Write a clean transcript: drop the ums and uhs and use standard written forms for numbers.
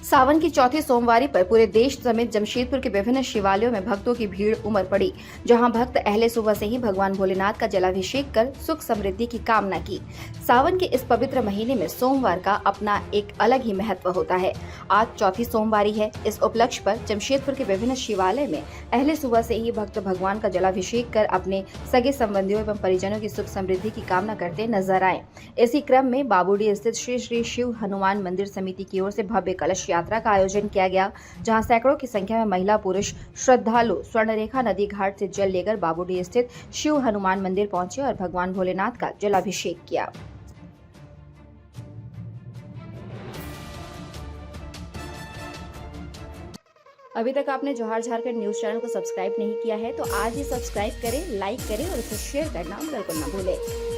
सावन की चौथी सोमवारी पर पूरे देश समेत जमशेदपुर के विभिन्न शिवालयों में भक्तों की भीड़ उमड़ पड़ी, जहां भक्त अहले सुबह से ही भगवान भोलेनाथ का जलाभिषेक कर सुख समृद्धि की कामना की। सावन के इस पवित्र महीने में सोमवार का अपना एक अलग ही महत्व होता है। आज चौथी सोमवारी है। इस उपलक्ष्य पर जमशेदपुर के विभिन्न शिवालय में अहले सुबह से ही भक्त भगवान का जलाभिषेक कर अपने सगे संबंधियों एवं परिजनों की सुख समृद्धि की कामना करते नजर आए। इसी क्रम में बाबूडी स्थित श्री श्री शिव हनुमान मंदिर समिति की ओर से भव्य कलश यात्रा का आयोजन किया गया, जहां सैकड़ों की संख्या में महिला पुरुष श्रद्धालु स्वर्णरेखा नदी घाट से जल लेकर बाबूडी स्थित शिव हनुमान मंदिर पहुंचे और भगवान भोलेनाथ का जलाभिषेक किया। अभी तक आपने जोहार झारखंड न्यूज चैनल को सब्सक्राइब नहीं किया है तो आज ही सब्सक्राइब करें, लाइक करें और इसे शेयर करना बिल्कुल न भूलें।